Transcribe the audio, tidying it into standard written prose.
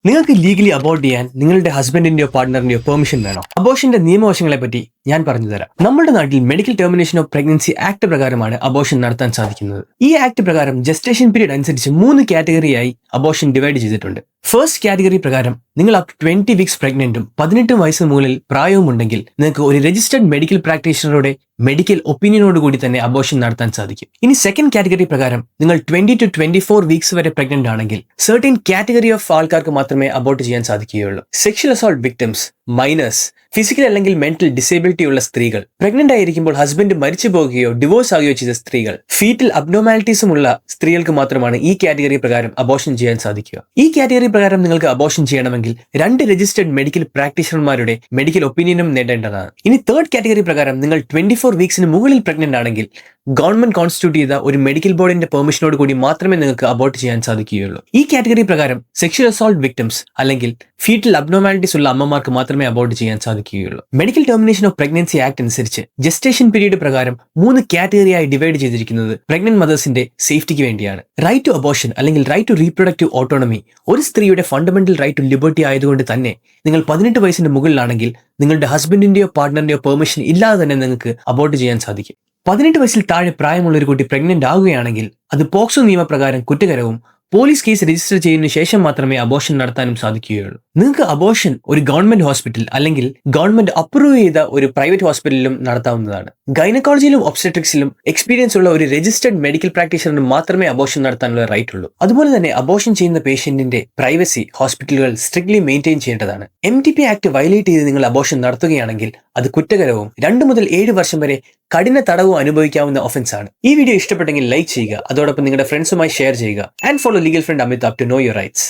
നിങ്ങൾക്ക് legally abort ചെയ്യാൻ നിങ്ങളുടെ ഹസ്ബൻഡിന്റെയോ പാർട്ട്ണറിന്റെയോ പെർമിഷൻ വേണോ? അബോർഷന്റെ നിയമവശങ്ങളെ പറ്റി ഞാൻ പറഞ്ഞു തരാം. നമ്മുടെ നാട്ടിൽ medical termination of pregnancy act പ്രകാരമാണ് അബോർഷൻ നടത്താൻ സാധിക്കുന്നത്. ഈ ആക്ട് പ്രകാരം ജസ്റ്റേഷൻ പീരീഡ് അനുസരിച്ച് 3 കാറ്റഗറിയായി അബോർഷൻ ഡിവൈഡ് ചെയ്തിട്ടുണ്ട്. ഫസ്റ്റ് കാറ്റഗറി പ്രകാരം നിങ്ങൾ അപ് ടു 20 വീക്സ് പ്രഗ്നന്റും 18 വയസ്സിന് മുകളിൽ പ്രായവും ഉണ്ടെങ്കിൽ നിങ്ങൾക്ക് ഒരു രജിസ്റ്റർഡ് മെഡിക്കൽ പ്രാക്ടീഷണറുടെ മെഡിക്കൽ ഒപ്പീനിയനോട് കൂടി തന്നെ അബോർഷൻ നടത്താൻ സാധിക്കും. ഇനി സെക്കൻഡ് കാറ്റഗറി പ്രകാരം നിങ്ങൾ 20 to 24 വീക്സ് വരെ പ്രഗ്നന്റ് ആണെങ്കിൽ സർട്ടൻ കാറ്റഗറി ഓഫ് ആൾക്കാർക്ക് മാത്രമേ അബോർട്ട് ചെയ്യാൻ സാധിക്കുകയുള്ളൂ. Sexual assault victims, miners, physical അല്ലെങ്കിൽ മെന്റൽ ഡിസേബിലിറ്റി ഉള്ള സ്ത്രീകൾ, പ്രഗ്നന്റ് ആയിരിക്കുമ്പോൾ ഹസ്ബൻഡ് മരിച്ചു പോകുകയോ ഡിവോഴ്സ് ആകുകയോ ചെയ്ത സ്ത്രീകൾ, ഫീറ്റൽ അബ്നോമാലിറ്റീസും ഉള്ള സ്ത്രീകൾക്ക് മാത്രമാണ് ഈ കാറ്റഗറി പ്രകാരം അബോർഷൻ ചെയ്യാൻ സാധിക്കുക. ഈ കാറ്റഗറി പ്രകാരം നിങ്ങൾക്ക് അബോർഷൻ ചെയ്യണമെങ്കിൽ 2 രജിസ്റ്റേർഡ് മെഡിക്കൽ പ്രാക്ടീഷണർമാരുടെ മെഡിക്കൽ ഒപ്പീനിയനും നേടേണ്ടതാണ്. ഇനി തേർഡ് കാറ്റഗറി പ്രകാരം നിങ്ങൾ 24 വീക്സിന് മുകളിൽ പ്രഗ്നന്റ് ആണെങ്കിൽ ഗവൺമെന്റ് കോൺസ്റ്റിറ്റ്യൂട്ട് ചെയ്ത ഒരു മെഡിക്കൽ ബോർഡിന്റെ പെർമിഷനോട് കൂടി മാത്രമേ നിങ്ങൾക്ക് അബോർട്ട് ചെയ്യാൻ സാധിക്കുകയുള്ളൂ. ഈ കാറ്റഗറി പ്രകാരം സെക്ഷൽ അസോൾട്ട് വിക്ടിംസ് അല്ലെങ്കിൽ ഫീറ്റൽ അബ്നോമാലിറ്റീസ് ഉള്ള അമ്മമാർക്ക് മാത്രമേ അബോർട്ട് ചെയ്യാൻ സാധിക്കുകയുള്ളൂ. Medical termination of pregnancy act അനുസരിച്ച് ജസ്റ്റേഷൻ പീരീഡ് പ്രകാരം 3 കാറ്റഗറിയായി ഡിവൈഡ് ചെയ്തിരിക്കുന്നത് പ്രഗ്നന്റ് മദേഴ്സിന്റെ സേഫ്റ്റിക്ക് വേണ്ടിയാണ്. റൈറ്റ് ടു അബോർഷൻ അല്ലെങ്കിൽ റൈറ്റ് ടു റീപ്രൊഡക്റ്റീവ് ഓട്ടോണമി ഒരു സ്ത്രീയുടെ ഫണ്ടമെന്റൽ റൈറ്റ് ടു ലിബർട്ടി ആയതുകൊണ്ട് തന്നെ നിങ്ങൾ 18 വയസ്സിന് മുകളിലാണെങ്കിൽ നിങ്ങളുടെ ഹസ്ബൻഡിന്റെയോ പാർട്ട്ണറിന്റെയോ പെർമിഷൻ ഇല്ലാതെ തന്നെ നിങ്ങൾക്ക് അബോർട്ട് ചെയ്യാൻ സാധിക്കും. 18 വയസ്സിൽ താഴെ പ്രായമുള്ള ഒരു കുട്ടി പ്രഗ്നന്റ് ആവുകയാണെങ്കിൽ അത് പോക്സോ നിയമപ്രകാരം കുറ്റകരവും പോലീസ് കേസ് രജിസ്റ്റർ ചെയ്തതിനു ശേഷം മാത്രമേ അബോർഷൻ നടത്താനും സാധിക്കുകയുള്ളൂ. നിങ്ങൾക്ക് അബോർഷൻ ഒരു ഗവൺമെന്റ് ഹോസ്പിറ്റൽ അല്ലെങ്കിൽ ഗവൺമെന്റ് അപ്രൂവ് ചെയ്ത ഒരു പ്രൈവറ്റ് ഹോസ്പിറ്റലിലും നടത്താവുന്നതാണ്. ഗൈനക്കോളജിയിലും ഒബ്സ്റ്റെട്രിക്സിലും എക്സ്പീരിയൻസ് ഉള്ള ഒരു രജിസ്റ്റർഡ് മെഡിക്കൽ പ്രാക്ടീഷണറിന് മാത്രമേ അബോർഷൻ നടത്താനുള്ള റൈറ്റ് ഉള്ളൂ. അതുപോലെ തന്നെ അബോർഷൻ ചെയ്യുന്ന പേഷ്യന്റിന്റെ പ്രൈവസി ഹോസ്പിറ്റലുകൾ സ്ട്രിക്ട്ലി മെയിൻറ്റെയിൻ ചെയ്യേണ്ടതാണ്. MTP ആക്ട് വയലേറ്റ് ചെയ്ത് നിങ്ങൾ അബോർഷൻ നടത്തുകയാണെങ്കിൽ അത് കുറ്റകരവും 2 മുതൽ 7 വർഷം വരെ കഠിന തടവും അനുഭവിക്കാവുന്ന ഒഫൻസ് ആണ്. ഈ വീഡിയോ ഇഷ്ടപ്പെട്ടെങ്കിൽ ലൈക്ക് ചെയ്യുക, അതോടൊപ്പം നിങ്ങളുടെ ഫ്രണ്ട്സുമായി ഷെയർ ചെയ്യുക. And follow legal friend Amit up to know your rights.